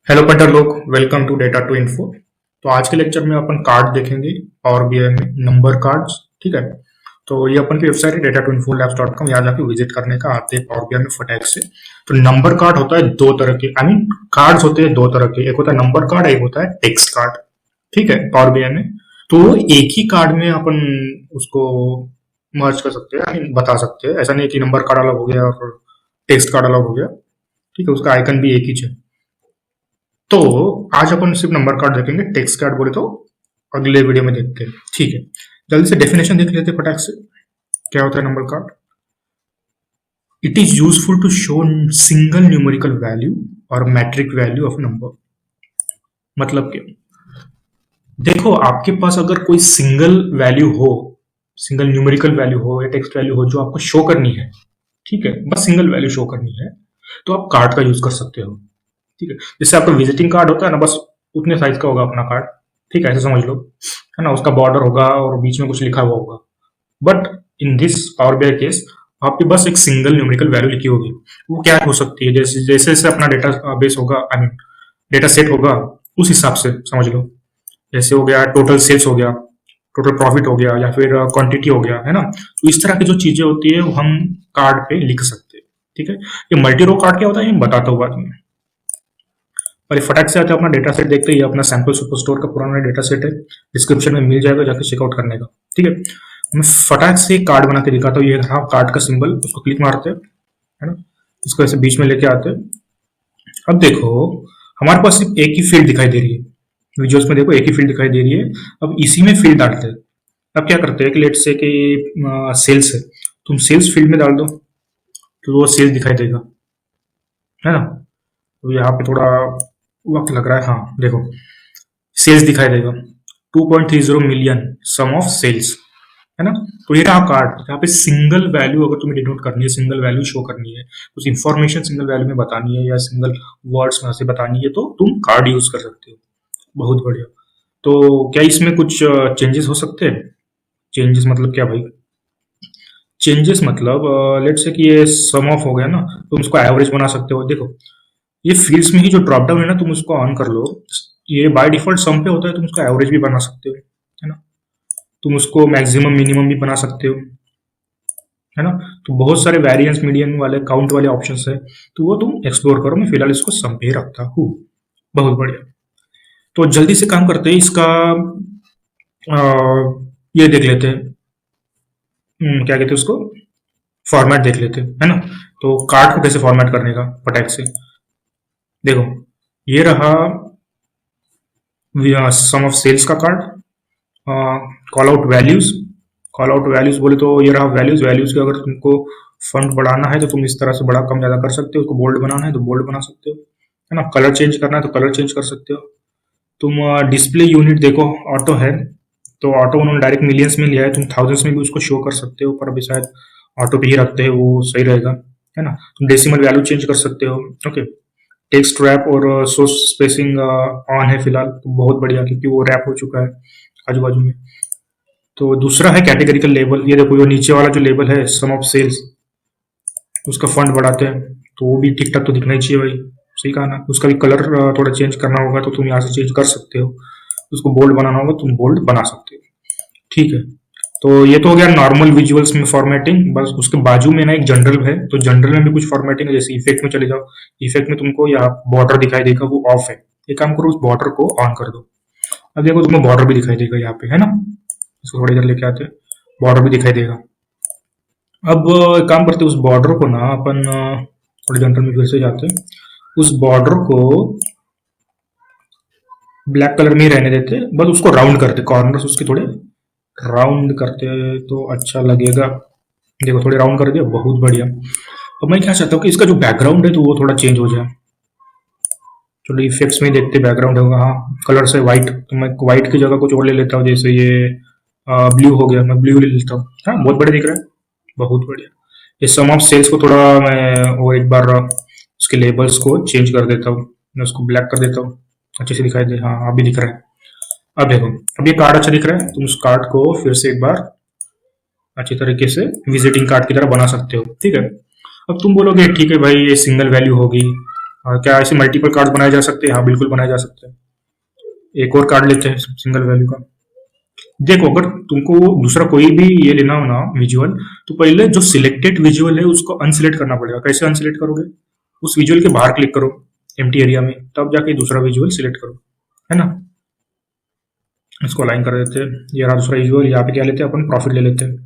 Hello punter लोग, welcome to data to info. तो आज के लेक्चर में अपन कार्ड देखेंगे और भी में नंबर कार्ड्स। ठीक है, तो ये अपन की वेबसाइट है data2info.labs.com, यहाँ जाके विजिट करने का आते हैं पावर बीआई में फटाक से। तो नंबर कार्ड होता है दो तरह के, आई मीन कार्ड्स होते हैं दो तरह के, एक होता है नंबर कार्ड, एक होता है टेक्स्ट कार्ड। ठीक है, पावर बीआई में तो एक ही कार्ड में अपन उसको मर्ज कर सकते हैं, आई मीन बता सकते हैं। ऐसा नहीं कि नंबर कार्ड अलग हो गया और टेक्स्ट कार्ड अलग हो गया। ठीक है, उसका आइकन भी एक ही है। तो आज अपन सिर्फ नंबर कार्ड देखेंगे, टेक्स्ट कार्ड बोले तो अगले वीडियो में देखते हैं। ठीक है, जल्दी से डेफिनेशन देख लेते हैं फटाक से। क्या होता है number card? It is useful to show single numerical value और मैट्रिक वैल्यू ऑफ नंबर। मतलब क्या? देखो, आपके पास अगर कोई सिंगल वैल्यू हो, सिंगल न्यूमेरिकल वैल्यू हो या टेक्स्ट वैल्यू हो जो आपको शो करनी है, ठीक है, बस सिंगल वैल्यू शो करनी है, तो आप कार्ड का यूज कर सकते हो। ठीक है, जैसे आपका विजिटिंग कार्ड होता है ना, बस उतने साइज का होगा अपना कार्ड। ठीक है, ऐसे समझ लो, है ना। उसका बॉर्डर होगा और बीच में कुछ लिखा हुआ होगा। But in this power BI case आपके बस एक सिंगल न्यूमेरिकल वैल्यू लिखी होगी। वो क्या हो सकती है? जैसे जैसे जैसे अपना डेटा बेस होगा, आई मीन डेटा सेट होगा, उस हिसाब से समझ लो। जैसे हो गया टोटल सेल्स हो गया, टोटल प्रॉफिट हो गया, या फिर क्वांटिटी हो गया, है ना। तो इस तरह की जो चीजें होती है वो हम कार्ड पे लिख सकते हैं। ठीक है, ये मल्टी रो कार्ड क्या होता है ये बताता हूँ बाद में। और ये फटाक से आते हैं अपना डेटा सेट देखते ही। अपना सैंपल सुपर स्टोर का पुराना डेटा सेट है, डिस्क्रिप्शन में मिल जाएगा, जाके चेकआउट करने का। ठीक है, मैं फटाक से कार्ड बना के दिखाता हूँ। ये रहा कार्ड का सिंबल, उसको क्लिक मारते हैं, है ना। इसको ऐसे बीच में लेके आते हैं। अब देखो, हमारे पास सिर्फ एक ही फील्ड दिखाई दे रही है। विजुअल्स में देखो, एक ही फील्ड दिखाई दे रही है। अब इसी में फील्ड डालते हैं। अब क्या करते हैं कि लेट से कि सेल्स है, तुम सेल्स फील्ड में डाल दो तो वो सेल्स दिखाई देगा, है ना। तो यहाँ पे थोड़ा वक्त लग रहा है। हाँ देखो, सेल्स दिखाई देगा 2.30 मिलियन सम ऑफ सेल्स, है ना। तो ये रहा कार्ड। यहाँ पे सिंगल वैल्यू अगर तुम्हें डिनोट करनी है, सिंगल वैल्यू शो करनी है, कुछ इंफॉर्मेशन सिंगल वैल्यू में बतानी है या सिंगल वर्ड्स में से बतानी है, तो तुम कार्ड यूज कर सकते हो। बहुत बढ़िया। तो क्या इसमें कुछ चेंजेस हो सकते हैं? चेंजेस मतलब क्या भाई? चेंजेस मतलब लेट्स से कि ये सम ऑफ हो गया ना, तुम उसको एवरेज बना सकते हो। देखो, ये फील्ड्स में ही जो ड्रॉप डाउन है ना, तुम उसको ऑन कर लो। ये बाय डिफॉल्ट सम पे होता है, तुम उसको एवरेज भी बना सकते हो, है ना। तुम उसको मैक्सिमम मिनिमम भी बना सकते हो, है ना। तो बहुत सारे वेरिएंस मीडियन वाले काउंट वाले ऑप्शंस है, तो वो तुम एक्सप्लोर करो। मैं फिलहाल इसको सम पे ही रखता हूँ। बहुत बढ़िया। तो जल्दी से काम करते हैं इसका। ये देख लेते हैं, क्या कहते हैं उसको, फॉर्मेट देख लेते हैं, है ना। तो कार्ड को कैसे फॉर्मेट करने का फटाक से देखो। ये रहा सम ऑफ सेल्स का card. Call out values, call out values बोले तो ये रहा वैल्यूज। वैल्यूज के अगर तुमको फंड बढ़ाना है तो तुम इस तरह से बड़ा कम ज्यादा कर सकते हो। उसको बोल्ड बनाना है तो बोल्ड बना सकते हो, है ना। कलर चेंज करना है तो कलर चेंज कर सकते हो। तुम डिस्प्ले यूनिट देखो, ऑटो है, तो ऑटो उन्होंने डायरेक्ट मिलियंस में लिया है। तुम थाउजेंड्स में भी उसको शो कर सकते हो, पर अभी शायद ऑटो पे ही रखते हैं, वो सही रहेगा, है ना। तुम डेसिमल वैल्यू चेंज कर सकते हो। ओके, टेक्स्ट रैप और सोर्स स्पेसिंग ऑन है फिलहाल, तो बहुत बढ़िया, क्योंकि वो रैप हो चुका है आजू बाजू में। तो दूसरा है कैटेगरिकल लेबल। ये देखो, ये नीचे वाला जो लेबल है सम ऑफ सेल्स, उसका फंड बढ़ाते हैं, तो वो भी ठीक ठाक तो दिखना ही चाहिए भाई। सही कहा ना। उसका भी कलर थोड़ा चेंज करना होगा तो तुम यहाँ से चेंज कर सकते हो। उसको बोल्ड बनाना होगा, तुम बोल्ड बना सकते हो। ठीक है, तो ये तो हो गया नॉर्मल विजुअल्स में फॉर्मेटिंग। बस उसके बाजू में ना एक जनरल है, तो जनरल में भी कुछ फॉर्मेटिंग है। जैसे इफेक्ट में चले जाओ, इफेक्ट में तुमको यहाँ बॉर्डर दिखाई देगा, वो ऑफ है। एक काम करो, उस बॉर्डर को ऑन कर दो। अब देखो, तुम्हें बॉर्डर भी दिखाई देगा यहाँ पे, है ना। इसको थोड़ी देर लेके आते हैं, बॉर्डर भी दिखाई देगा। अब एक काम करते हैं, उस बॉर्डर को ना अपन थोड़े जनरल में फिर से जाते हैं। उस बॉर्डर को ब्लैक कलर में ही रहने देते, बस उसको राउंड करते, कॉर्नर्स उसके थोड़े राउंड करते तो अच्छा लगेगा। देखो, थोड़े राउंड कर दिया, बहुत बढ़िया। अब मैं क्या चाहता हूँ कि इसका जो बैकग्राउंड है तो वो थोड़ा चेंज हो जाए। चलो इफेक्ट्स में ही देखते, बैकग्राउंड होगा। हाँ, कलर से व्हाइट, तो मैं व्हाइट की जगह कुछ और ले लेता हूँ। जैसे ये ब्लू हो गया, मैं ब्लू ले लेता हूँ। हाँ, बहुत बढ़िया दिख रहा है, बहुत बढ़िया। ये सम ऑफ सेल्स को थोड़ा मैं और एक बार उसके लेबल्स को चेंज कर देता हूँ। मैं उसको ब्लैक कर देता हूँ, अच्छे से दिखाई दे। हाँ, अभी दिख रहा है। अब देखो, अब ये कार्ड अच्छा दिख रहा है। तुम उस कार्ड को फिर से एक बार अच्छी तरीके से विजिटिंग कार्ड की तरह बना सकते हो। ठीक है, अब तुम बोलोगे ठीक है भाई, ये सिंगल वैल्यू होगी क्या ऐसे मल्टीपल कार्ड बनाए जा सकते हैं? हाँ, बिल्कुल बनाए जा सकते हैं। एक और कार्ड लेते हैं सिंगल वैल्यू का। देखो, अगर तुमको दूसरा कोई भी ये लेना हो ना विजुअल, तो पहले जो सिलेक्टेड विजुअल है उसको अनसिलेक्ट करना पड़ेगा। कैसे अनसिलेक्ट करोगे? उस विजुअल के बाहर क्लिक करो एम्प्टी एरिया में, तब जाके दूसरा विजुअल सिलेक्ट करो, है ना। इसको अलाइन कर देते हैं। ये रहा दूसरा विजुअल। यहाँ पे क्या लेते हैं अपन? प्रॉफिट ले लेते हैं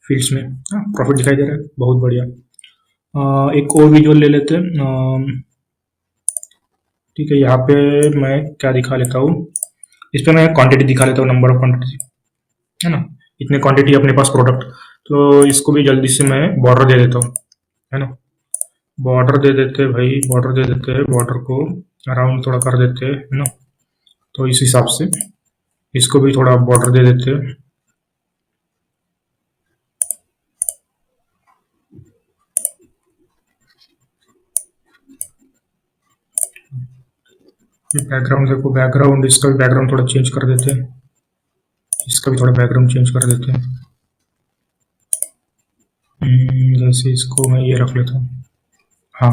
फील्ड्स में। हाँ, प्रॉफिट दिखाई दे रहा है, बहुत बढ़िया। एक और विजुअल ले लेते हैं। ठीक है, यहाँ पे मैं क्या दिखा लेता हूँ, इस पे मैं क्वांटिटी दिखा लेता हूँ, नंबर ऑफ क्वांटिटी, है ना। इतने क्वांटिटी अपने पास प्रोडक्ट, तो इसको भी जल्दी से मैं बॉर्डर दे देता हूँ, है ना। बॉर्डर दे देते हैं भाई, बॉर्डर दे देते हैं। बॉर्डर को अराउंड थोड़ा कर देते हैं, है ना। तो इस हिसाब से इसको भी थोड़ा बॉर्डर दे देते हैं। बैकग्राउंड देखो, बैकग्राउंड, इसका भी बैकग्राउंड थोड़ा चेंज कर देते हैं। इसका भी थोड़ा बैकग्राउंड चेंज कर देते हैं। जैसे इसको मैं ये रख लेता हूँ। हाँ,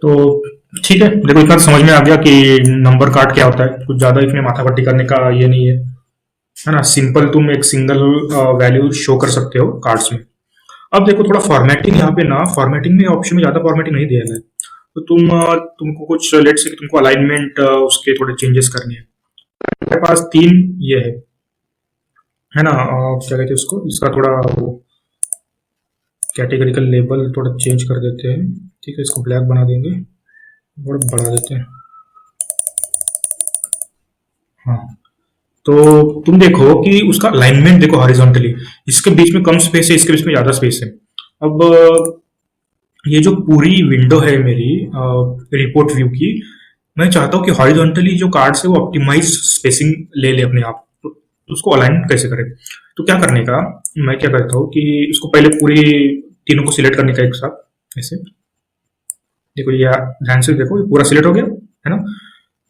तो ठीक है। देखो, इतना तो समझ में आ गया कि नंबर कार्ड क्या होता है। कुछ ज्यादा इसमें माथा पट्टी करने का ये नहीं है ना। सिंपल तुम एक सिंगल वैल्यू शो कर सकते हो कार्ड्स में। अब देखो, थोड़ा फॉर्मेटिंग यहाँ पे ना, फॉर्मेटिंग में ऑप्शन में ज्यादा फॉर्मेटिंग नहीं दिया है। तो तुमको कुछ लेट से तुमको अलाइनमेंट उसके थोड़े चेंजेस करने हैं। मेरे पास तीन ये है ना। क्या कहते हैं उसको, इसका थोड़ा वो कैटेगरिकल लेबल थोड़ा चेंज कर देते हैं। ठीक है, इसको ब्लैक बना देंगे और बढ़ा देते हैं। हाँ, तो तुम देखो कि उसका अलाइनमेंट देखो हॉरिजॉन्टली, इसके बीच में कम स्पेस है, इसके बीच में ज्यादा स्पेस है। अब ये जो पूरी विंडो है मेरी रिपोर्ट व्यू की, मैं चाहता हूँ कि हॉरिजॉन्टली जो कार्ड्स है वो ऑप्टिमाइज स्पेसिंग ले ले अपने आप। तो उसको अलाइन कैसे करें? तो क्या करने का, मैं क्या करता हूँ कि इसको पहले पूरी तीनों को सिलेक्ट करने का एक साथ ऐसे। देखो, ये ध्यान से देखो, ये पूरा सिलेक्ट हो गया, है ना।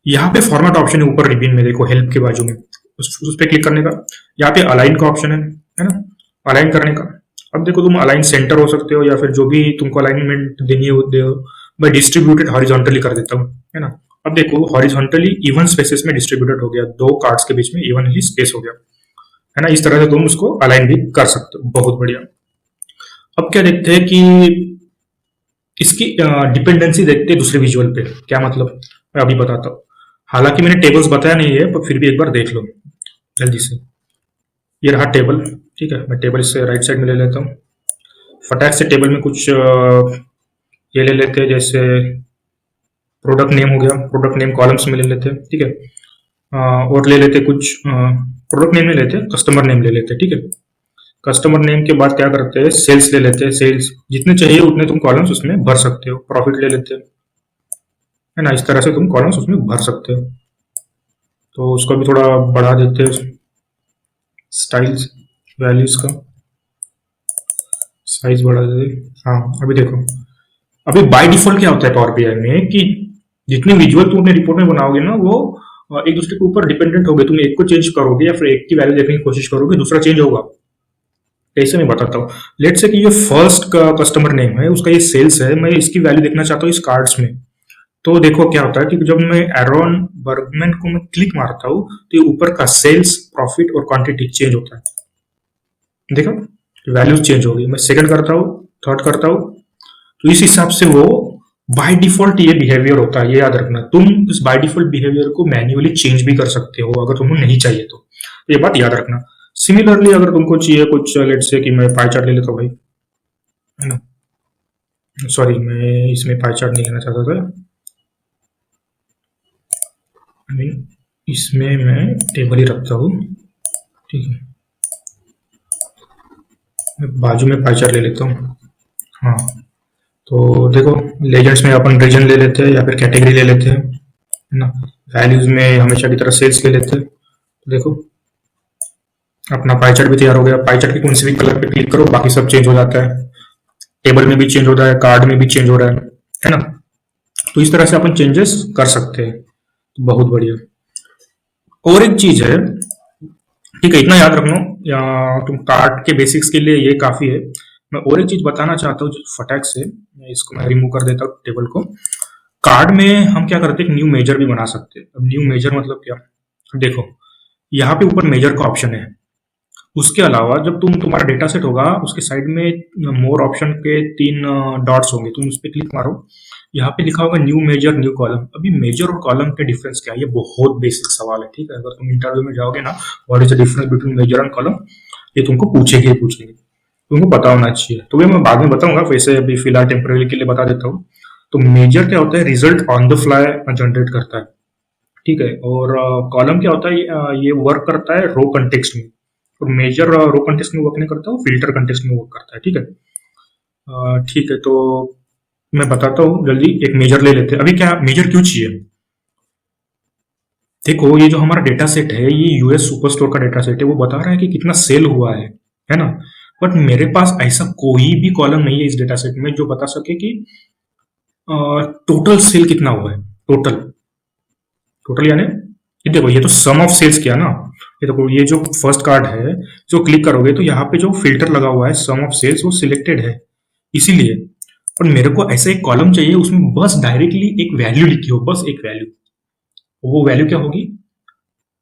यहाँ पे फॉर्मेट ऑप्शन है ऊपर रिबिन में, देखो हेल्प के बाजू में, उस पर क्लिक करने का। यहाँ पे अलाइन का ऑप्शन है ना, अलाइन करने का। अब देखो, तुम अलाइन सेंटर हो सकते हो या फिर जो भी तुमको अलाइनमेंट देनी हो दे। मैं डिस्ट्रीब्यूटेड हॉरिजॉन्टली कर देता हूँ, है ना। अब देखो, हॉरिजॉन्टली इवन स्पेसेस में डिस्ट्रीब्यूटेड हो गया, दो कार्ड्स के बीच में इवनली स्पेस हो गया, है ना। इस तरह से तुम उसको अलाइन भी कर सकते हो, बहुत बढ़िया। अब क्या देखते हैं कि इसकी डिपेंडेंसी देखते हैं दूसरे विजुअल पे। क्या मतलब, मैं अभी बताता हूँ। हालांकि मैंने टेबल्स बताया नहीं है, पर फिर भी एक बार देख लो जल्दी से। ये रहा टेबल, ठीक है। मैं टेबल से राइट साइड में ले लेता हूँ। फटाक से टेबल में कुछ ये ले लेते हैं, जैसे प्रोडक्ट नेम हो गया, प्रोडक्ट नेम कॉलम्स में ले लेते हैं, ठीक है। और ले लेते कुछ प्रोडक्ट नेम ले लेते हैं, कस्टमर नेम ले लेते हैं, ठीक है। कस्टमर नेम के बाद क्या करते हैं, सेल्स ले लेते हैं। सेल्स जितने चाहिए उतने तुम कॉलम्स उसमें भर सकते हो। प्रॉफिट ले लेते हैं, है ना। इस तरह से तुम कॉलम्स उसमें भर सकते हो। तो उसको भी थोड़ा बढ़ा देते हैं, स्टाइल्स वैल्यूज का साइज बढ़ा देते। हाँ, अभी देखो, अभी बाय डिफॉल्ट क्या होता है पावर बीआई में कि जितने विजुअल तुम अपने रिपोर्ट में बनाओगे ना, वो एक दूसरे के ऊपर डिपेंडेंट होगे। तुम एक को चेंज करोगे या फिर एक की वैल्यू देखने की कोशिश करोगे, दूसरा चेंज होगा। कैसे मैं बताता हूँ। लेट से कि ये फर्स्ट का कस्टमर नेम है, उसका ये सेल्स है, मैं इसकी वैल्यू देखना चाहता हूँ इस कार्ड्स में। तो देखो क्या होता है कि जब मैं एरोन बर्गमैन को मैं क्लिक मारता हूँ, तो ये ऊपर का सेल्स, प्रॉफिट और क्वांटिटी चेंज होता है। देखो, वैल्यू चेंज होगी। मैं सेकंड करता हूँ, थर्ड करता हूँ, तो इस हिसाब से वो बाय डिफॉल्ट ये बिहेवियर होता है। ये याद रखना, तुम इस बाय डिफॉल्ट बिहेवियर को मैन्युअली चेंज भी कर सकते हो अगर तुम्हें नहीं चाहिए तो। ये बात याद रखना। सिमिलरली अगर तुमको चाहिए कुछ, लेट से कि मैं पाई चार्ट ले लेता हूँ भाई, है ना। सॉरी, मैं इसमें पाई चार्ट नहीं लेना चाहता था। आई मीन इसमें मैं टेबल ही रखता हूँ, ठीक है। मैं बाजू में पाई चार्ट ले लेता हूँ। हाँ, तो देखो, लेजेंड्स में अपन रीजन ले लेते हैं या फिर कैटेगरी ले लेते हैं, है ना। वैल्यूज में हमेशा की तरह सेल्स ले लेते हैं। तो देखो, अपना पाई चार्ट भी तैयार हो गया। पाई चार्ट के कौन से भी कलर पे क्लिक करो, बाकी सब चेंज हो जाता है। टेबल में भी चेंज होता है, कार्ड में भी चेंज हो रहा है ना। तो इस तरह से अपन चेंजेस कर सकते हैं, तो बहुत बढ़िया। और एक चीज है, ठीक है, इतना याद रख लो, या तुम कार्ड के बेसिक्स के लिए ये काफी है। मैं और एक चीज बताना चाहता हूँ फटाक से, मैं इसको मैं रिमूव कर देता हूँ टेबल को। कार्ड में हम क्या करते हैं, एक न्यू मेजर भी बना सकते हैं। अब न्यू मेजर मतलब क्या, देखो यहाँ पे ऊपर मेजर का ऑप्शन है। उसके अलावा जब तुम्हारा डेटा सेट होगा, उसके साइड में मोर ऑप्शन के 3 डॉट्स होंगे, तुम उस पर क्लिक मारो। यहाँ पे लिखा होगा न्यू मेजर न्यू कॉलम। अभी मेजर और कॉलम के डिफरेंस क्या है, ये बहुत बेसिक सवाल है, ठीक है। अगर तुम इंटरव्यू में जाओगे ना, what is the difference between measure and column, ये तुमको पूछेंगे ही पूछेंगे, तुमको पता होना चाहिए। तो ये मैं बाद में बताऊंगा, वैसे अभी फिलहाल टेम्पररी के लिए बता देता हूँ। तो मेजर क्या होता है, result on the fly generate करता है, ठीक है। और कॉलम क्या होता है, ये वर्क करता है रो कंटेक्स्ट में। और मेजर रो कंटेक्स्ट में वर्क नहीं करता, वो फिल्टर कंटेक्स्ट में वर्क करता है, ठीक है। ठीक है, तो मैं बताता हूँ जल्दी। एक मेजर ले लेते हैं। अभी क्या मेजर क्यों चाहिए, देखो ये जो हमारा डेटा सेट है, ये यूएस सुपर स्टोर का डेटा सेट है, वो बता रहा है कि कितना सेल हुआ है ना। बट मेरे पास ऐसा कोई भी कॉलम नहीं है इस डेटा सेट में जो बता सके कि टोटल सेल कितना हुआ है। टोटल टोटल यानी ये देखो, ये तो सम ऑफ सेल्स किया ना। ये देखो, ये जो फर्स्ट कार्ड है, जो क्लिक करोगे तो यहाँ पे जो फिल्टर लगा हुआ है सम ऑफ सेल्स, वो सिलेक्टेड है इसीलिए। और मेरे को ऐसा एक कॉलम चाहिए, उसमें बस डायरेक्टली एक वैल्यू लिखी हो, बस एक वैल्यू। वो वैल्यू क्या होगी,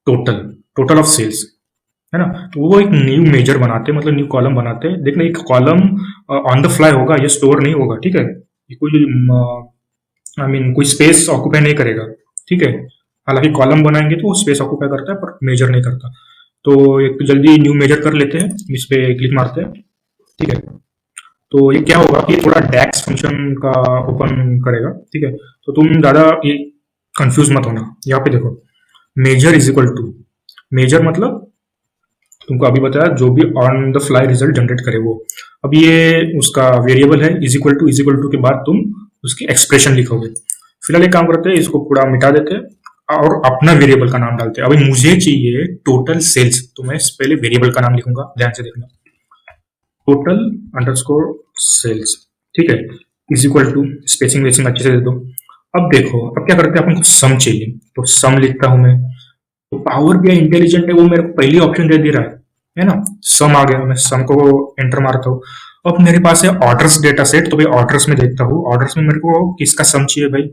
टोटल, टोटल ऑफ सेल्स, है ना। तो वो एक न्यू मेजर बनाते हैं, मतलब न्यू कॉलम बनाते हैं। देखना, एक कॉलम ऑन द फ्लाई होगा, ये स्टोर नहीं होगा, ठीक है। ये कोई कोई स्पेस ऑक्यूपाई नहीं करेगा, ठीक है। हालांकि कॉलम बनाएंगे तो वो स्पेस ऑक्यूपाई करता है, पर मेजर नहीं करता। तो एक जल्दी न्यू मेजर कर लेते हैं, इस पे क्लिक मारते हैं, ठीक है। तो ये क्या होगा कि थोड़ा डैक्स फंक्शन का ओपन करेगा, ठीक है। तो तुम ज्यादा ये कंफ्यूज मत होना। यहाँ पे देखो, measure is equal to, measure मतलब तुमको अभी बताया जो भी on the fly result generate करे वो। अब ये उसका वेरिएबल है, इज इक्वल टू के बाद तुम उसकी एक्सप्रेशन लिखोगे। फिलहाल एक काम करते हैं, इसको पूरा मिटा देते हैं और अपना वेरिएबल का नाम डालते हैं। अभी मुझे चाहिए टोटल सेल्स, तो मैं पहले वेरिएबल का नाम लिखूंगा, ध्यान से देखना, टोटल अंडरस्कोर सेल्स, ठीक है। इज इक्वल टू, स्पेसिंग वेसिंग अच्छे से दे दो। अब देखो, अब क्या करते हैं, अपन को सम चाहिए, तो सम लिखता हूं मैं। तो पावर बीआई इंटेलिजेंट है, वो मेरे को पहली ऑप्शन दे रहा है ना। सम आ गया, मैं सम को एंटर मारता हूँ। अब मेरे पास है ऑर्डर्स डेटा सेट, तो भाई ऑर्डर्स में देखता हूँ, ऑर्डर्स में मेरे को किसका सम चाहिए भाई,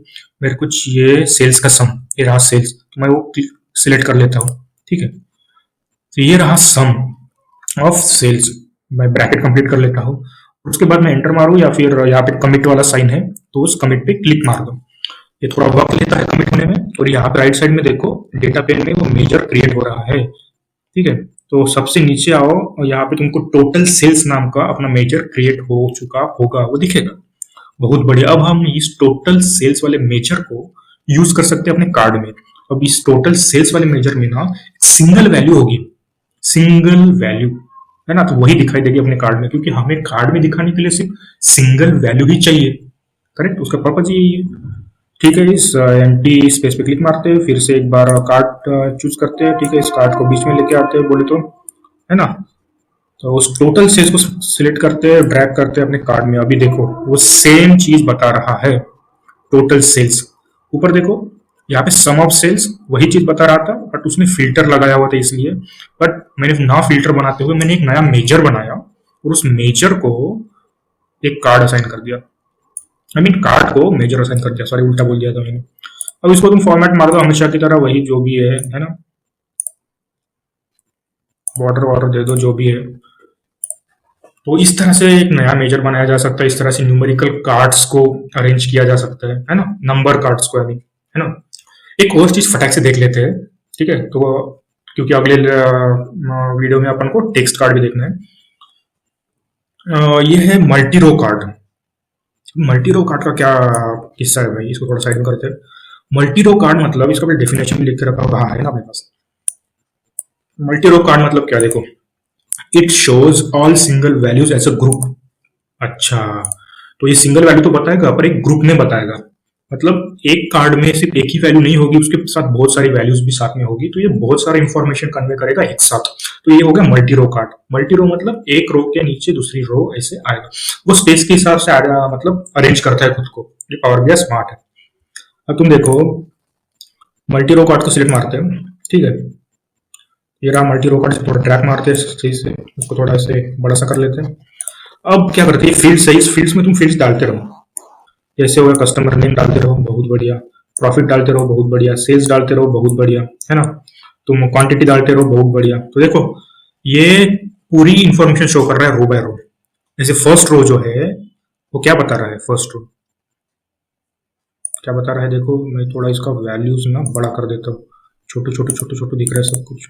मेरे को चाहिए सेल्स का सम। ये रहा सेल्स, तो मैं वो सिलेक्ट कर लेता हूँ, ठीक है। तो ये रहा सम ऑफ सेल्स, मैं ब्रैकेट कंप्लीट कर लेता हूँ। उसके बाद मैं एंटर मारूँ, या फिर यहाँ पे कमिट वाला साइन है तो उस कमिट पे क्लिक मार दो। ये थोड़ा वक्त लेता है कमिट होने में। और यहाँ पे राइट साइड में देखो, डेटा पेन में वो मेजर क्रिएट हो रहा है, ठीक है। तो सबसे नीचे आओ और यहाँ पे तुमको टोटल सेल्स नाम का अपना मेजर क्रिएट हो चुका होगा, वो दिखेगा। बहुत बढ़िया। अब हम इस टोटल सेल्स वाले मेजर को यूज कर सकते हैं अपने कार्ड में। अब इस टोटल सेल्स वाले मेजर में ना सिंगल वैल्यू होगी, सिंगल वैल्यू, है ना। तो वही दिखाई देगी अपने कार्ड में, क्योंकि हमें कार्ड में दिखाने के लिए सिर्फ सिंगल वैल्यू ही चाहिए, करेक्ट। उसका पर्पज यही है, ठीक है। इस एम्प्टी स्पेस पे क्लिक मारते हैं, फिर से एक बार कार्ड चूज करते हैं, ठीक है। इस कार्ड को बीच में लेके आते हैं बोले तो, है ना। तो उस टोटल सेल्स को सिलेक्ट करते हैं, ड्रैग करते हैं अपने कार्ड में। अभी देखो, वो सेम चीज बता रहा है, टोटल सेल्स। ऊपर देखो, यहाँ पे सम ऑफ सेल्स वही चीज बता रहा था, बट उसने फिल्टर लगाया हुआ था इसलिए। बट मैंने ना फिल्टर बनाते हुए मैंने एक नया मेजर बनाया, और उस मेजर को एक कार्ड असाइन कर दिया। कार्ड को मेजर असाइन कर दिया, सॉरी उल्टा बोल दिया था मैंने। अब इसको तुम फॉर्मेट मार दो हमेशा की तरह, वही जो भी है ना। बॉर्डर वॉर्डर दे दो, जो भी है। तो इस तरह से एक नया मेजर बनाया जा सकता है, इस तरह से न्यूमेरिकल कार्ड्स को अरेंज किया जा सकता है ना, नंबर कार्ड्स को, है ना। एक और चीज फटाक से देख लेते हैं, ठीक है। तो क्योंकि अगले वीडियो में अपन को टेक्स्ट कार्ड भी देखना है। ये है मल्टी रो कार्ड। मल्टी रो कार्ड का क्या किस्सा है भाई, इसको थोड़ा साइड में करते हैं। मल्टी रो कार्ड मतलब, इसका डेफिनेशन भी लिख के रखा हुआ है ना अपने पास। मल्टी रो कार्ड मतलब क्या, देखो, it shows all single values as a group. अच्छा, तो ये सिंगल वैल्यू तो बताएगा, पर एक ग्रुप में बताएगा। मतलब एक कार्ड में सिर्फ एक ही वैल्यू नहीं होगी, उसके साथ बहुत सारी वैल्यूज भी साथ में होगी, तो ये बहुत सारा इंफॉर्मेशन कन्वे करेगा एक साथ। तो ये हो गया मल्टी रो कार्ड। मल्टी रो मतलब एक रो के नीचे दूसरी रो ऐसे आएगा, वो स्पेस के हिसाब से आएगा, मतलब अरेंज करता है खुद को। ये पावर बीआई स्मार्ट है। अब तुम देखो, मल्टी रो कार्ड को सिलेक्ट मारते हो, ठीक है। ये रहा मल्टी रो कार्ड, से थोड़ा ट्रैक मारते हैं सही से, उसको थोड़ा से बड़ा सा कर लेते हैं। अब क्या करते हैं, फील्ड्स है, इस फील्ड्स में तुम फील्ड्स डालते रहो। जैसे हो गया कस्टमर नेम डालते रहो, बहुत बढ़िया, प्रॉफिट डालते रहो, बहुत बढ़िया, सेल्स डालते रहो, बहुत बढ़िया, है ना, तुम क्वांटिटी डालते रहो, बहुत बढ़िया। तो देखो ये पूरी इंफॉर्मेशन शो कर रहा है रो बाय रो। जैसे फर्स्ट रो जो है वो क्या बता रहा है, फर्स्ट रो क्या बता रहा है, देखो मैं थोड़ा इसका वैल्यूज ना बड़ा कर देता हूँ, छोटे छोटे छोटे छोटे दिख रहा है सब कुछ।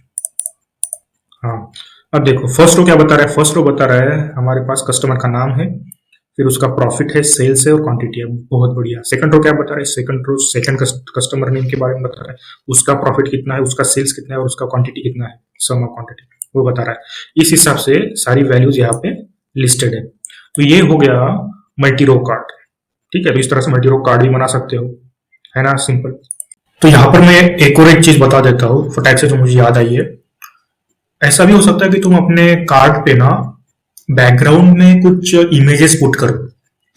हाँ, अब देखो फर्स्ट रो क्या बता रहा है, फर्स्ट रो बता रहा है हमारे पास कस्टमर का नाम है, फिर उसका प्रॉफिट है, सेल्स है और क्वांटिटी है, बहुत बढ़िया। सेकंड रो क्या बता रहा है, second row second customer name के बारे में बता रहा है, उसका प्रॉफिट कितना है, उसका सेल्स कितना है और उसका क्वांटिटी कितना है, सम ऑफ क्वांटिटी वो बता रहा है। इस हिसाब से सारी वैल्यूज यहाँ पे लिस्टेड है। तो ये हो गया मल्टी रो कार्ड, ठीक है। तो इस तरह से मल्टी रो कार्ड भी बना सकते हो, है ना, सिंपल। तो यहाँ पर मैं एक और एक चीज बता देता हूँ फटाक से जो मुझे याद आई है। ऐसा भी हो सकता है कि तुम अपने कार्ड पे ना बैकग्राउंड में कुछ इमेजेस पुट करो,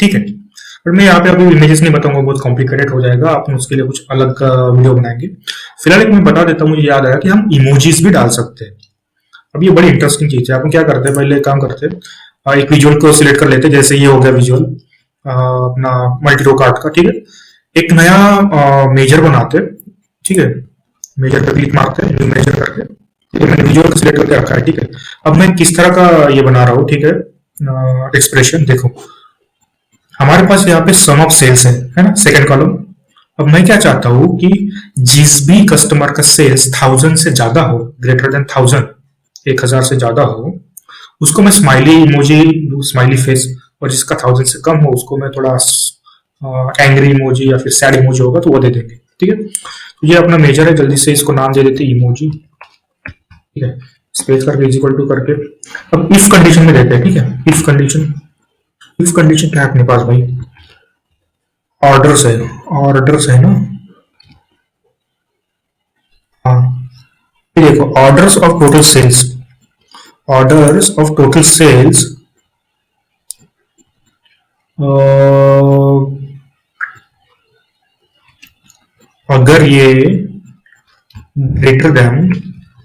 ठीक है। पर मैं यहाँ पे अभी इमेजेस नहीं बताऊंगा, बहुत कॉम्प्लिकेटेड हो जाएगा, अपन उसके लिए कुछ अलग वीडियो बनाएंगे। फिलहाल एक मैं बता देता हूँ, मुझे याद आया कि हम इमोजीज भी डाल सकते हैं। अब ये बड़ी इंटरेस्टिंग चीज है। अपन क्या करते हैं, पहले काम करते हैं, एक विजुअल को सिलेक्ट कर लेते हैं, जैसे ये हो गया विजुअल अपना मल्टी रो कार्ड का, ठीक है। एक नया मेजर बनाते हैं, ठीक है, मेजर पे क्लिक मारते हैं, न्यू मेजर करके, ठीक है। मैंने विजुअल को सिलेक्ट करके रखा है, ठीक है। अब मैं किस तरह का ये बना रहा हूँ, ठीक है, एक्सप्रेशन देखो, हमारे पास यहाँ पे सम ऑफ सेल्स है ना, सेकंड कॉलम। अब मैं क्या चाहता हूँ कि जिस भी कस्टमर का सेल्स 1000 से ज्यादा हो, ग्रेटर देन 1000, 1000 से ज्यादा हो, उसको मैं स्माइली इमोजी, स्माइली फेस, और जिसका 1000 से कम हो उसको मैं थोड़ा एंग्री इमोजी या फिर सैड इमोजी होगा तो वो दे देंगे, ठीक है। तो ये अपना मेजर है, जल्दी से इसको नाम दे देते इमोजी, ठीक है, स्पेस करके इज इक्वल टू करके। अब इफ कंडीशन में देते हैं, ठीक है, इफ कंडीशन क्या है अपने पास भाई, ऑर्डर्स है ना, हाँ, ये देखो ऑर्डर्स ऑफ टोटल सेल्स, अगर ये ग्रेटर देन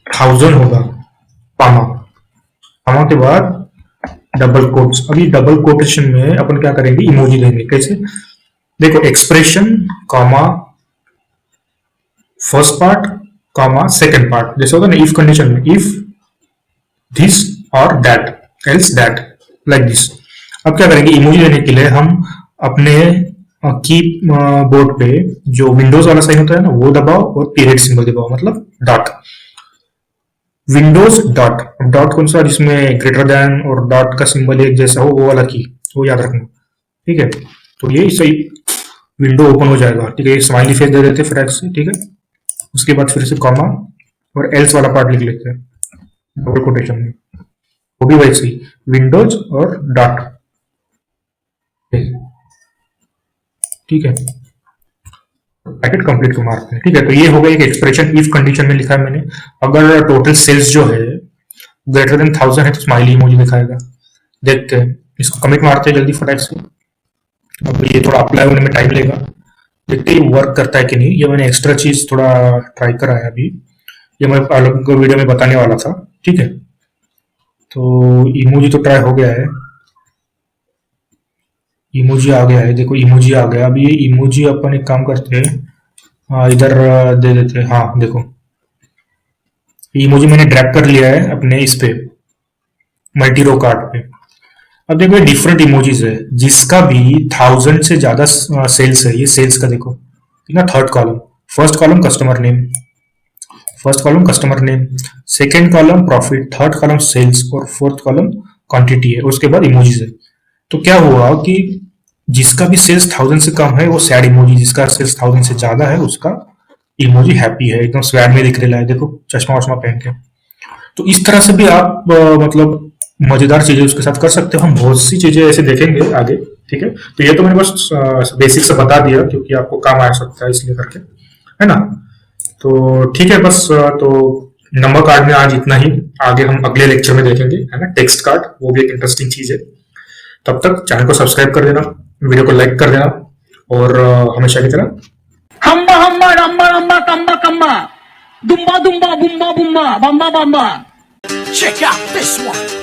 1000 होगा, पामा के बाद डबल कोट्स। अभी डबल कोटेशन में अपन क्या करेंगे, इमोजी देंगे। कैसे, देखो expression comma first part comma second part, जैसे होता है ना इफ कंडीशन में, इफ दिस और that else that, like this. अब क्या करेंगे, इमोजी देने के लिए हम अपने की बोर्ड पे जो विंडोज वाला साइन होता है ना वो दबाओ और पीरियड सिंबल दबाओ, मतलब डॉट, विंडोज डॉट। डॉट कौन सा, जिसमें ग्रेटर देन और डॉट का सिंबल एक जैसा हो, वो वाला की, वो याद रखना, ठीक है। तो ये सही विंडो ओपन हो जाएगा, ठीक है। स्माइली फेस दे देते फ्रैक से, ठीक है। उसके बाद फिर से कॉमा और एल्स वाला पार्ट लिख लेते हैं डबल कोटेशन में, वो भी वैसे ही विंडोज और डॉट, ठीक है। पैकेट कंप्लीट को मारते हैं, ठीक है। तो ये हो गया एक एक्सप्रेशन, इफ कंडीशन में लिखा है मैंने, अगर टोटल सेल्स जो है ग्रेटर देन 1000 है तो स्माइली इमोजी दिखाएगा। देखते हैं, इसको कमिट मारते हैं जल्दी फटाक से। अब ये थोड़ा अप्लाई होने में टाइम लेगा, देखते ही वर्क करता है कि नहीं। ये मैंने एक्स्ट्रा चीज थोड़ा ट्राई करा है अभी, ये मैं अलग वीडियो में बताने वाला था, ठीक है। तो इमोजी तो ट्राई हो गया है, इमोजी आ गया है, देखो इमोजी आ गया। अब ये इमोजी अपन एक काम करते हैं, इधर दे देते हैं, हाँ देखो इमोजी मैंने ड्रैग कर लिया है अपने इस पे मल्टी रो कार्ड पे। अब देखो ये डिफरेंट इमोजीज है, जिसका भी 1000 से ज्यादा सेल्स है, ये सेल्स का देखो, ठीक है। Third column, first column customer name, second column profit, third column sales और फोर्थ कॉलम क्वांटिटी है, उसके बाद इमोजीज है। तो क्या हुआ कि जिसका भी सेल्स 1000 से कम है वो सैड इमोजी, जिसका सेल्स 1000 से ज्यादा है उसका इमोजी हैप्पी है, एकदम स्वैग में दिख रहा है, देखो चश्मा वश्मा पहन के। तो इस तरह से भी आप मतलब मजेदार चीजें उसके साथ कर सकते हो। हम बहुत सी चीजें ऐसे देखेंगे आगे, ठीक है। तो ये तो मैंने बस बेसिक से बता दिया क्योंकि आपको काम आ सकता है इसलिए करके, है ना। तो ठीक है, बस तो नंबर कार्ड में आज इतना ही, आगे हम अगले लेक्चर में देखेंगे, है ना, टेक्स्ट कार्ड, वो भी एक इंटरेस्टिंग चीज है। तब तक चैनल को सब्सक्राइब कर देना, वीडियो को लाइक कर देना और हमेशा की तरह हम्बा हम्बा रम्बा रम्बा कम्बा कम्बा दुम्बा दुम्बा बुम्बा बुम्बा बम्बा बम्बा। Check out this one.